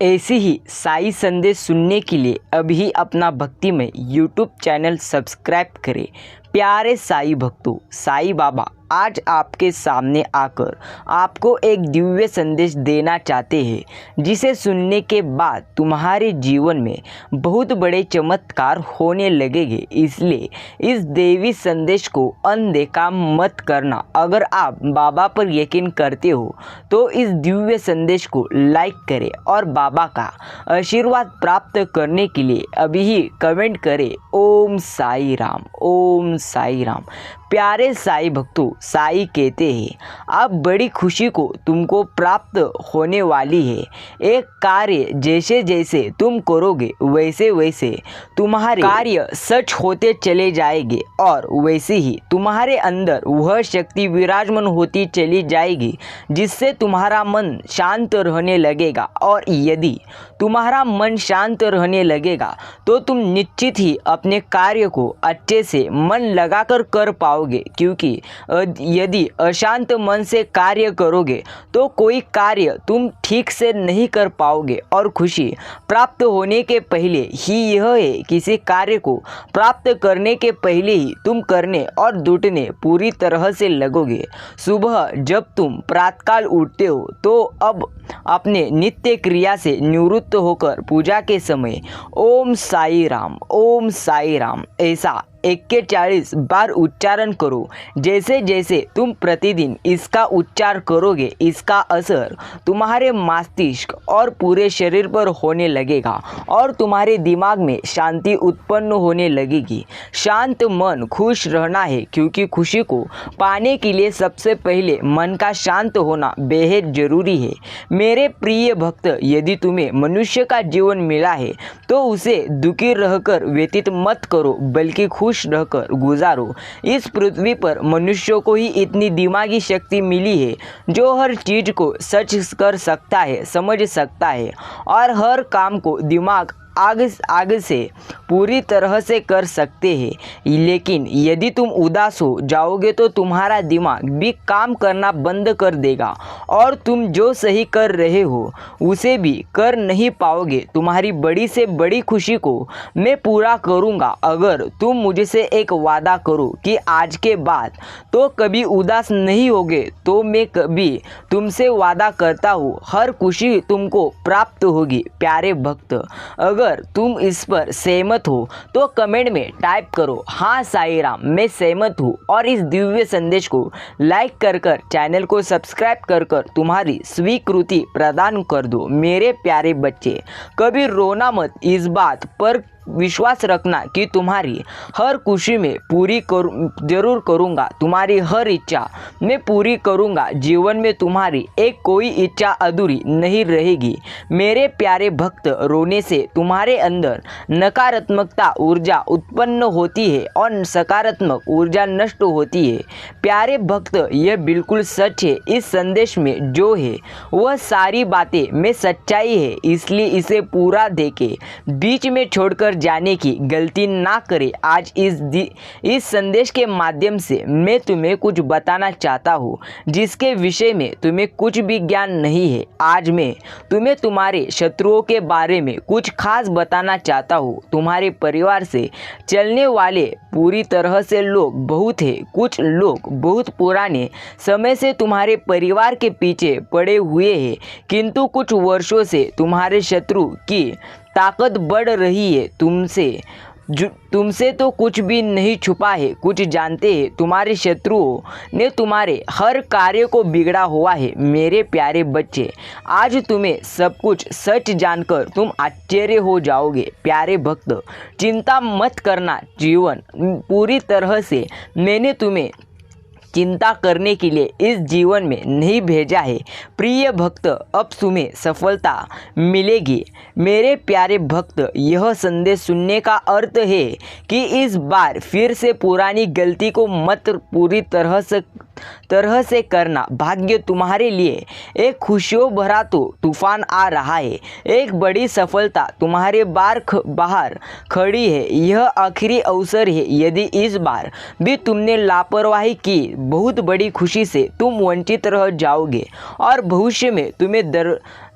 ऐसे ही साई संदेश सुनने के लिए अभी अपना भक्तिमय यूट्यूब चैनल सब्सक्राइब करें। प्यारे साई भक्तों, साई बाबा आज आपके सामने आकर आपको एक दिव्य संदेश देना चाहते हैं, जिसे सुनने के बाद तुम्हारे जीवन में बहुत बड़े चमत्कार होने लगेंगे। इसलिए इस देवी संदेश को अनदेखा मत करना। अगर आप बाबा पर यकीन करते हो तो इस दिव्य संदेश को लाइक करें और बाबा का आशीर्वाद प्राप्त करने के लिए अभी ही कमेंट करें ओम साई राम, ओम साई राम। प्यारे साई भक्तों, साई कहते हैं अब बड़ी खुशी को तुमको प्राप्त होने वाली है। एक कार्य जैसे जैसे तुम करोगे वैसे वैसे तुम्हारे कार्य सच होते चले जाएंगे और वैसे ही तुम्हारे अंदर वह शक्ति विराजमान होती चली जाएगी, जिससे तुम्हारा मन शांत रहने लगेगा। और यदि तुम्हारा मन शांत रहने लगेगा तो तुम निश्चित ही अपने कार्य को अच्छे से मन लगाकर कर पाओगे, क्योंकि यदि अशांत मन से कार्य करोगे तो कोई कार्य तुम ठीक से नहीं कर पाओगे। और खुशी प्राप्त होने के पहले ही यह है, किसी कार्य को प्राप्त करने के पहले ही तुम करने और जुटने पूरी तरह से लगोगे। सुबह जब तुम प्रातःकाल उठते हो तो अब अपने नित्य क्रिया से निवृत्त होकर पूजा के समय ओम साई राम ऐसा 41 बार उच्चारण करो। जैसे जैसे तुम प्रतिदिन इसका उच्चार करोगे, इसका असर तुम्हारे मस्तिष्क और पूरे शरीर पर होने लगेगा और तुम्हारे दिमाग में शांति उत्पन्न होने लगेगी। शांत मन, खुश रहना है, क्योंकि खुशी को पाने के लिए सबसे पहले मन का शांत होना बेहद जरूरी है। मेरे प्रिय भक्त, यदि तुम्हें मनुष्य का जीवन मिला है तो उसे दुखी रहकर व्यतीत मत करो, बल्कि खुश रहकर गुजारो। इस पृथ्वी पर मनुष्यों को ही इतनी दिमागी शक्ति मिली है जो हर चीज को सच कर सकता है, समझ सकता है और हर काम को दिमाग आगे से पूरी तरह से कर सकते हैं। लेकिन यदि तुम उदास हो जाओगे तो तुम्हारा दिमाग भी काम करना बंद कर देगा और तुम जो सही कर रहे हो उसे भी कर नहीं पाओगे। तुम्हारी बड़ी से बड़ी खुशी को मैं पूरा करूँगा अगर तुम मुझसे एक वादा करो कि आज के बाद तो कभी उदास नहीं होगे। तो मैं कभी तुमसे वादा करता हूँ हर खुशी तुमको प्राप्त होगी। प्यारे भक्त, अगर तुम इस पर सहमत हो तो कमेंट में टाइप करो हाँ साई राम, मैं सहमत हूँ। और इस दिव्य संदेश को लाइक कर चैनल को सब्सक्राइब कर तुम्हारी स्वीकृति प्रदान कर दो। मेरे प्यारे बच्चे, कभी रोना मत। इस बात पर विश्वास रखना कि तुम्हारी हर खुशी में जरूर करूँगा। तुम्हारी हर इच्छा मैं पूरी करूँगा। जीवन में तुम्हारी एक कोई इच्छा अधूरी नहीं रहेगी। मेरे प्यारे भक्त, रोने से तुम्हारे अंदर नकारात्मकता ऊर्जा उत्पन्न होती है और सकारात्मक ऊर्जा नष्ट होती है। प्यारे भक्त, यह बिल्कुल सच है। इस संदेश में जो है वह सारी बातें में सच्चाई है, इसलिए इसे पूरा देके बीच में छोड़कर जाने की गलती ना करें। आज इस संदेश के माध्यम से मैं तुम्हें कुछ बताना चाहता हूँ जिसके विषय में तुम्हें कुछ भी ज्ञान नहीं है। आज मैं तुम्हें तुम्हारे शत्रुओं के बारे में कुछ खास बताना चाहता हूँ। तुम्हारे परिवार से चलने वाले पूरी तरह से लोग बहुत है। कुछ लोग बहुत पुराने समय से तुम्हारे परिवार के पीछे पड़े हुए हैं, किंतु कुछ वर्षों से तुम्हारे शत्रु की ताकत बढ़ रही है। तुमसे तो कुछ भी नहीं छुपा है, कुछ जानते हैं। तुम्हारे शत्रुओं ने तुम्हारे हर कार्य को बिगड़ा हुआ है। मेरे प्यारे बच्चे, आज तुम्हें सब कुछ सच जानकर तुम आश्चर्य हो जाओगे। प्यारे भक्त, चिंता मत करना। जीवन पूरी तरह से मैंने तुम्हें चिंता करने के लिए इस जीवन में नहीं भेजा है। प्रिय भक्त, अब तुम्हें सफलता मिलेगी। मेरे प्यारे भक्त, यह संदेश सुनने का अर्थ है कि इस बार फिर से पुरानी गलती को मत पूरी तरह से करना। भाग्य तुम्हारे लिए एक खुशियों भरा तूफान आ रहा है। एक बड़ी सफलता तुम्हारे बाहर खड़ी है। यह आखिरी अवसर है। यदि इस बार भी तुमने लापरवाही की, बहुत बड़ी खुशी से तुम वंचित रह जाओगे और भविष्य में तुम्हें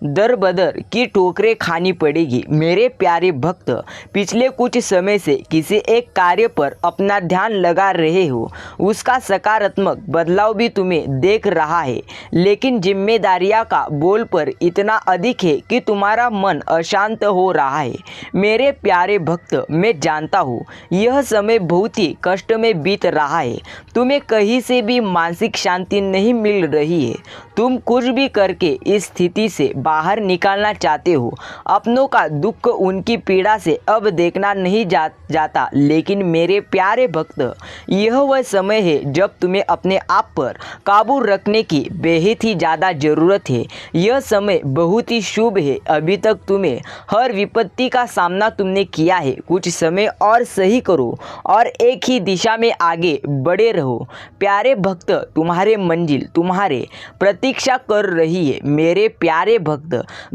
दर बदर की ठोकरें खानी पड़ेगी। मेरे प्यारे भक्त, पिछले कुछ समय से किसी एक कार्य पर अपना ध्यान लगा रहे हो, उसका सकारात्मक बदलाव भी तुम्हें देख रहा है, लेकिन जिम्मेदारियां का बोल पर इतना अधिक है कि तुम्हारा मन अशांत हो रहा है। मेरे प्यारे भक्त, मैं जानता हूँ यह समय बहुत ही कष्ट में बीत रहा है। तुम्हें कहीं से भी मानसिक शांति नहीं मिल रही है। तुम कुछ भी करके इस स्थिति से बाहर निकालना चाहते हो। अपनों का दुख, उनकी पीड़ा से अब देखना नहीं जाता, लेकिन मेरे प्यारे भक्त, यह वह समय है जब तुम्हें अपने आप पर काबू रखने की बेहद ही ज़्यादा ज़रूरत है। यह समय बहुत ही शुभ है। अभी तक तुम्हें हर विपत्ति का सामना तुमने किया है। कुछ समय और सही करो और एक ही दिशा में आगे बढ़े रहो। प्यारे भक्त, तुम्हारे मंजिल तुम्हारे प्रतीक्षा कर रही है। मेरे प्यारे भक्त,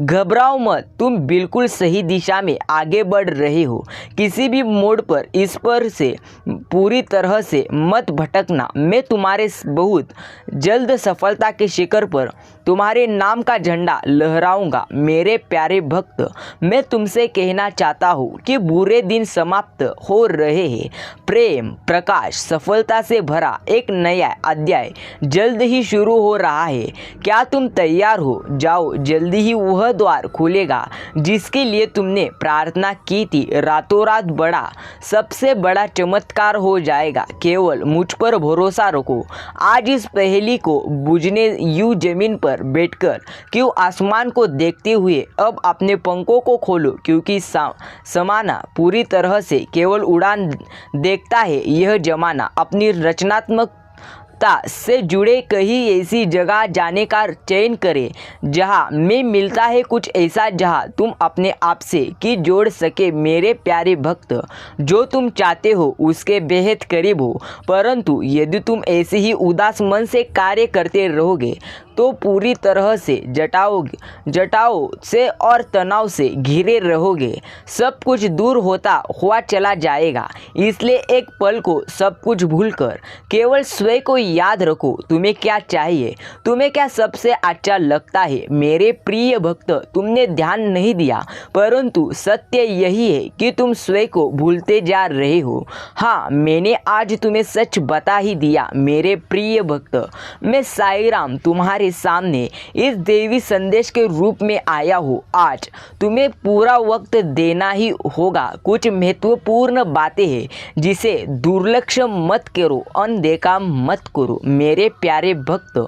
घबराओ मत, तुम बिल्कुल सही दिशा में आगे बढ़ रहे हो। किसी भी मोड़ पर इस पर से पूरी तरह से मत भटकना। मैं तुम्हारे बहुत जल्द सफलता के शिखर पर तुम्हारे नाम का झंडा लहराऊंगा। मेरे प्यारे भक्त, मैं तुमसे कहना चाहता हूँ कि बुरे दिन समाप्त हो रहे हैं। प्रेम, प्रकाश, सफलता से भरा एक नया अध्याय जल्द ही शुरू हो रहा है। क्या तुम तैयार हो? जाओ, जल्दी ही वह द्वार खुलेगा जिसके लिए तुमने प्रार्थना की थी। रातों रात बड़ा, सबसे बड़ा चमत्कार हो जाएगा। केवल मुझ पर भरोसा रखो। आज इस पहेली को बुझने यूं जमीन पर बैठकर क्यों आसमान को देखते हुए अब अपने पंखों को खोलो, क्योंकि समाना पूरी तरह से केवल उड़ान देखता है। यह जमाना अपनी रचनात्मकता से जुड़े कहीं ऐसी जगह जाने का चयन करें जहां में मिलता है कुछ ऐसा जहां तुम अपने आप से की जोड़ सके। मेरे प्यारे भक्त, जो तुम चाहते हो उसके बेहद करीब हो, परंतु यदि तुम ऐसे ही उदास मन से कार्य करते रहोगे तो पूरी तरह से जटाओं से और तनाव से घिरे रहोगे। सब कुछ दूर होता हुआ चला जाएगा। इसलिए एक पल को सब कुछ भूलकर केवल स्वयं को याद रखो। तुम्हें क्या चाहिए? तुम्हें क्या सबसे अच्छा लगता है? मेरे प्रिय भक्त, तुमने ध्यान नहीं दिया, परंतु सत्य यही है कि तुम स्वयं को भूलते जा रहे हो। हाँ, मैंने आज तुम्हें सच बता ही दिया। मेरे प्रिय भक्त, मैं साईं राम तुम्हारे सामने इस देवी संदेश के रूप में आया हूँ। आज तुम्हें पूरा वक्त देना ही होगा। कुछ महत्वपूर्ण बातें हैं जिसे दुर्लक्ष्य मत करो, अनदेखा मत करो। मेरे प्यारे भक्त,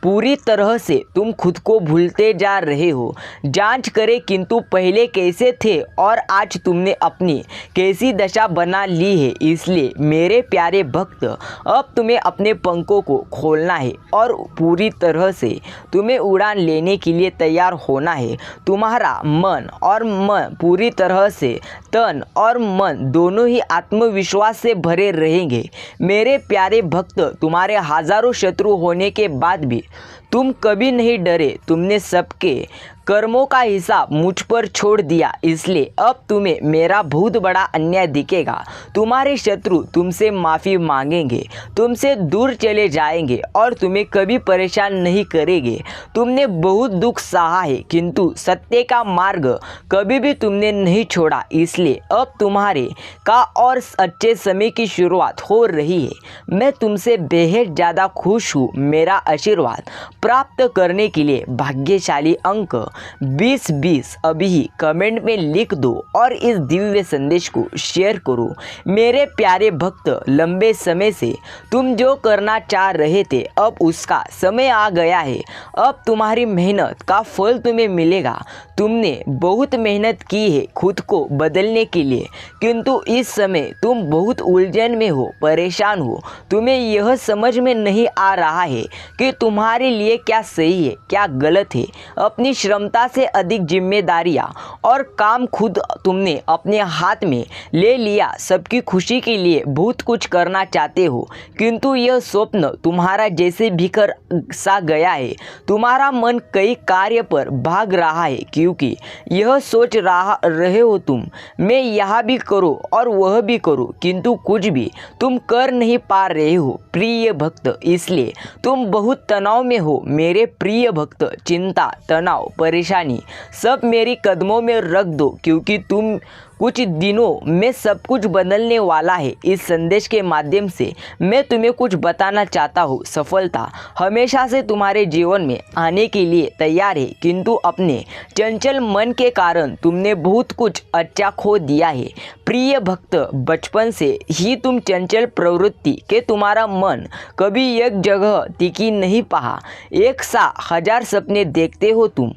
पूरी तरह से तुम खुद को भूलते जा रहे हो। जांच करें किंतु पहले कैसे थे और आज तुमने अपनी कैसी दशा बना ली है। इसलिए मेरे प्यारे भक्त, अब तुम्हें अपने पंखों को खोलना है और पूरी तरह से तुम्हें उड़ान लेने के लिए तैयार होना है। तुम्हारा मन और मन पूरी तरह से, तन और मन दोनों ही आत्मविश्वास से भरे रहेंगे। मेरे प्यारे भक्त, तुम्हारे हजारों शत्रु होने के बाद भी तुम कभी नहीं डरे। तुमने सबके कर्मों का हिसाब मुझ पर छोड़ दिया, इसलिए अब तुम्हें मेरा बहुत बड़ा अन्याय दिखेगा। तुम्हारे शत्रु तुमसे माफ़ी मांगेंगे, तुमसे दूर चले जाएंगे और तुम्हें कभी परेशान नहीं करेंगे। तुमने बहुत दुख सहा है, किंतु सत्य का मार्ग कभी भी तुमने नहीं छोड़ा। इसलिए अब तुम्हारे का और अच्छे समय की शुरुआत हो रही है। मैं तुमसे बेहद ज़्यादा खुश हूँ। मेरा आशीर्वाद प्राप्त करने के लिए भाग्यशाली अंक 2020 अभी ही कमेंट में लिख दो और इस दिव्य संदेश को शेयर करो। मेरे प्यारे भक्त, लंबे समय से तुम जो करना चाह रहे थे, अब उसका समय आ गया है। अब तुम्हारी मेहनत का फल तुम्हें मिलेगा। तुमने बहुत मेहनत की है खुद को बदलने के लिए, किंतु इस समय तुम बहुत उलझन में हो, परेशान हो। तुम्हें यह समझ में नहीं आ रहा है कि तुम्हारे लिए क्या सही है, क्या गलत है। अपनी क्षमता से अधिक जिम्मेदारियां और काम खुद तुमने अपने हाथ में ले लिया। सबकी खुशी के लिए बहुत कुछ करना चाहते हो, किंतु यह स्वप्न तुम्हारा जैसे बिखर सा गया है। तुम्हारा मन कई कार्य पर भाग रहा है, क्योंकि यह सोच रहे हो तुम, मैं यह भी करूं और वह भी करूं, किंतु कुछ भी तुम कर नहीं पा रहे हो। प्रिय भक्त, इसलिए तुम बहुत तनाव में हो। को मेरे प्रिय भक्त चिंता, तनाव, परेशानी सब मेरी कदमों में रख दो, क्योंकि तुम कुछ दिनों में सब कुछ बदलने वाला है। इस संदेश के माध्यम से मैं तुम्हें कुछ बताना चाहता हूँ। सफलता हमेशा से तुम्हारे जीवन में आने के लिए तैयार है, किंतु अपने चंचल मन के कारण तुमने बहुत कुछ अच्छा खो दिया है। प्रिय भक्त, बचपन से ही तुम चंचल प्रवृत्ति के तुम्हारा मन कभी एक जगह टिकी नहीं पा। एक सा हजार सपने देखते हो तुम,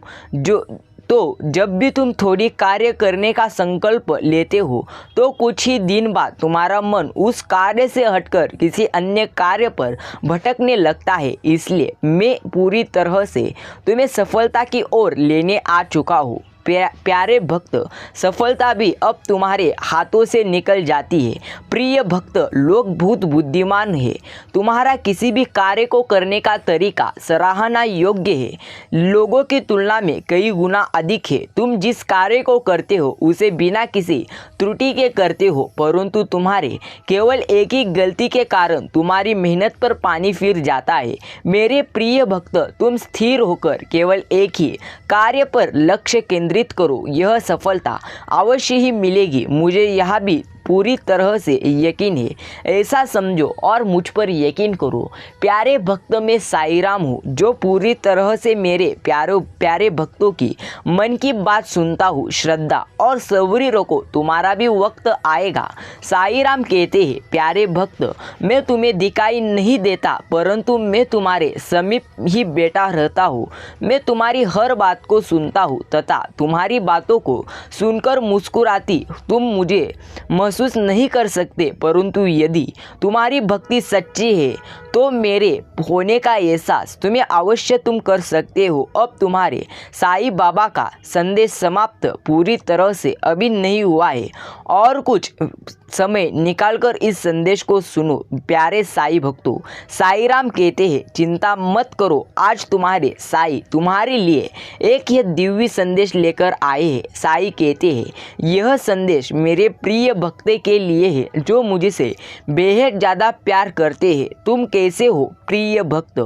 तो जब भी तुम थोड़ी कार्य करने का संकल्प लेते हो तो कुछ ही दिन बाद तुम्हारा मन उस कार्य से हटकर किसी अन्य कार्य पर भटकने लगता है। इसलिए मैं पूरी तरह से तुम्हें सफलता की ओर लेने आ चुका हूँ। प्यारे भक्त, सफलता भी अब तुम्हारे हाथों से निकल जाती है। प्रिय भक्त, लोग बहुत बुद्धिमान है। तुम्हारा किसी भी कार्य को करने का तरीका सराहना योग्य है, लोगों की तुलना में कई गुना अधिक है। तुम जिस कार्य को करते हो उसे बिना किसी त्रुटि के करते हो, परंतु तुम्हारे केवल एक ही गलती के कारण तुम्हारी मेहनत पर पानी फिर जाता है। मेरे प्रिय भक्त, तुम स्थिर होकर केवल एक ही कार्य पर लक्ष्य केंद्रित करो, यह सफलता अवश्य ही मिलेगी। मुझे यह भी पूरी तरह से यकीन है। ऐसा समझो और मुझ पर यकीन करो। प्यारे भक्त, मैं साईं राम हूँ, जो पूरी तरह से मेरे प्यारे भक्तों की मन की बात सुनता हूँ। श्रद्धा और सब्र रखो, तुम्हारा भी वक्त आएगा। साईं राम कहते हैं, प्यारे भक्त, मैं तुम्हें दिखाई नहीं देता, परंतु मैं तुम्हारे समीप ही बैठा रहता हूँ। मैं तुम्हारी हर बात को सुनता हूँ तथा तुम्हारी बातों को सुनकर मुस्कुराती तुम मुझे महसूस नहीं कर सकते, परंतु यदि तुम्हारी भक्ति सच्ची है तो मेरे होने का एहसास तुम्हें अवश्य तुम कर सकते हो। अब तुम्हारे साईं बाबा का संदेश समाप्त पूरी तरह से अभी नहीं हुआ है, और कुछ समय निकालकर इस संदेश को सुनो। प्यारे साईं भक्तों, साईं राम कहते हैं, चिंता मत करो, आज तुम्हारे साईं तुम्हारे लिए एक यह दिव्य संदेश लेकर आए हैं। साईं कहते हैं, यह संदेश मेरे प्रिय भक्त के लिए है, जो मुझसे बेहद ज़्यादा प्यार करते हैं। तुम कैसे हो प्रिय भक्त?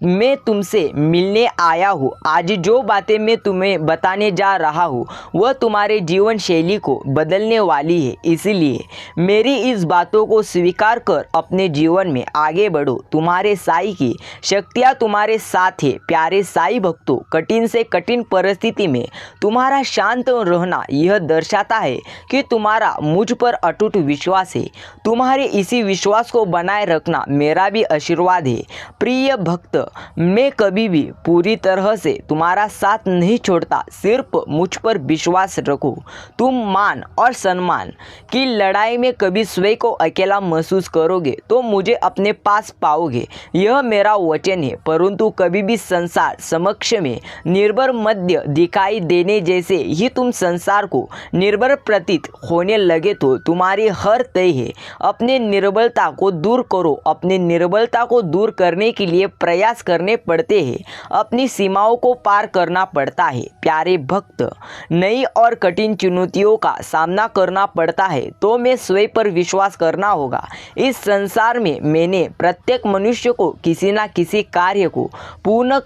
मैं तुमसे मिलने आया हूँ। आज जो बातें मैं तुम्हें बताने जा रहा हूँ वह तुम्हारे जीवन शैली को बदलने वाली है, इसलिए मेरी इस बातों को स्वीकार कर अपने जीवन में आगे बढ़ो। तुम्हारे साईं की शक्तियाँ तुम्हारे साथ है। प्यारे साईं भक्तों, कठिन से कठिन परिस्थिति में तुम्हारा शांत रहना यह दर्शाता है कि तुम्हारा मुझ पर अटूट विश्वास है। तुम्हारे इसी विश्वास को बनाए रखना मेरा भी आशीर्वाद है। प्रिय भक्त, मैं कभी भी पूरी तरह से तुम्हारा साथ नहीं छोड़ता, सिर्फ मुझ पर विश्वास रखो। तुम मान और सम्मान की लड़ाई में कभी स्वयं को अकेला महसूस करोगे तो मुझे अपने पास पाओगे, यह मेरा वचन है। परंतु कभी भी संसार समक्ष में निर्भर मध्य दिखाई देने जैसे ही तुम संसार को निर्भर प्रतीत होने लगे तो तुम्हारी हर तय है। अपने निर्बलता को दूर करो। अपने निर्बलता को दूर करने के लिए प्रयास करने पड़ते हैं, अपनी सीमाओं को पार करना पड़ता है। प्यारे भक्त, नई और कठिन चुनौतियों का सामना करना पड़ता है तो मैं स्वयं पर विश्वास करना होगा। इस संसार में मैंने प्रत्येक मनुष्य को किसी न किसी कार्य को पूर्ण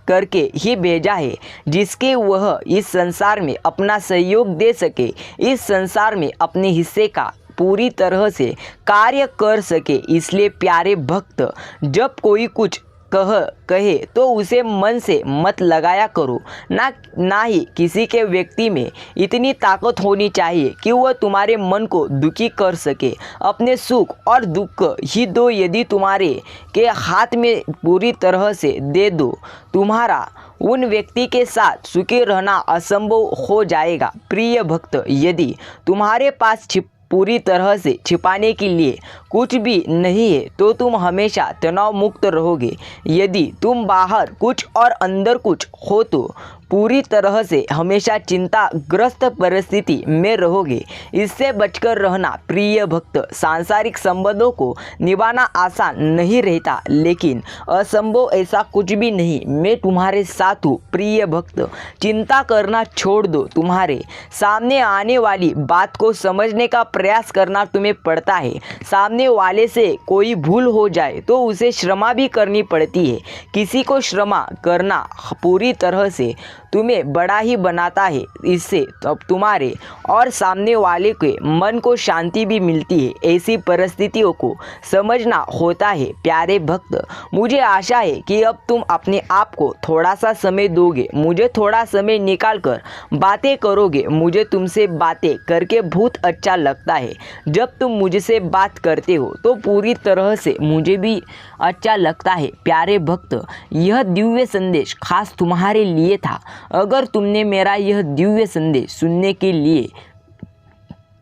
करके ही भेजा है, जिसके वह इस संसार में अपना सहयोग दे सके, इस संसार में अपने हिस्से का पूरी तरह से कार्य कर सके। इसलिए प्यारे भक्त, जब कोई कुछ कहे तो उसे मन से मत लगाया करो। ना ही किसी के व्यक्ति में इतनी ताकत होनी चाहिए कि वह तुम्हारे मन को दुखी कर सके। अपने सुख और दुख ही दो, यदि तुम्हारे के हाथ में पूरी तरह से दे दो, तुम्हारा उन व्यक्ति के साथ सुखी रहना असंभव हो जाएगा। प्रिय भक्त, यदि तुम्हारे पास पूरी तरह से छिपाने के लिए कुछ भी नहीं है तो तुम हमेशा तनाव मुक्त रहोगे। यदि तुम बाहर कुछ और अंदर कुछ हो तो पूरी तरह से हमेशा चिंताग्रस्त परिस्थिति में रहोगे। इससे बचकर रहना प्रिय भक्त। सांसारिक संबंधों को निभाना आसान नहीं रहता, लेकिन असंभव ऐसा कुछ भी नहीं। मैं तुम्हारे साथ हूँ प्रिय भक्त। चिंता करना छोड़ दो। तुम्हारे सामने आने वाली बात को समझने का प्रयास करना तुम्हें पड़ता है। सामने वाले से कोई भूल हो जाए तो उसे क्षमा भी करनी पड़ती है। किसी को क्षमा करना पूरी तरह से तुम्हें बड़ा ही बनाता है। इससे तब तुम्हारे और सामने वाले के मन को शांति भी मिलती है। ऐसी परिस्थितियों को समझना होता है प्यारे भक्त। मुझे आशा है कि अब तुम अपने आप को थोड़ा सा समय दोगे, मुझे थोड़ा समय निकाल कर बातें करोगे। मुझे तुमसे बातें करके बहुत अच्छा लगता है। जब तुम मुझसे बात करते हो तो पूरी तरह से मुझे भी अच्छा लगता है प्यारे भक्त। यह दिव्य संदेश खास तुम्हारे लिए था। अगर तुमने मेरा यह दिव्य संदेश सुनने के लिए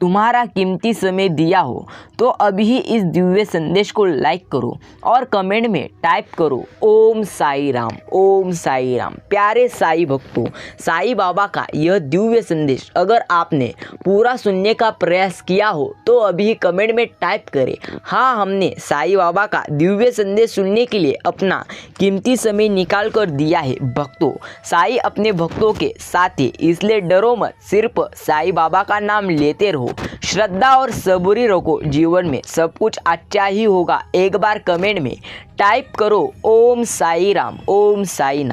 तुम्हारा कीमती समय दिया हो तो अभी इस दिव्य संदेश को लाइक करो और कमेंट में टाइप करो ओम साई राम, ओम साई राम। प्यारे साई भक्तों, साई बाबा का यह दिव्य संदेश अगर आपने पूरा सुनने का प्रयास किया हो तो अभी कमेंट में टाइप करें हाँ, हमने साई बाबा का दिव्य संदेश सुनने के लिए अपना कीमती समय निकाल कर दिया है। भक्तों, साई अपने भक्तों के साथ है, इसलिए डरो मत, सिर्फ साई बाबा का नाम लेते रहो। श्रद्धा और सबूरी रखो, जीवन में सब कुछ अच्छा ही होगा। एक बार कमेंट में टाइप करो ओम साई राम, ओम साई नाम।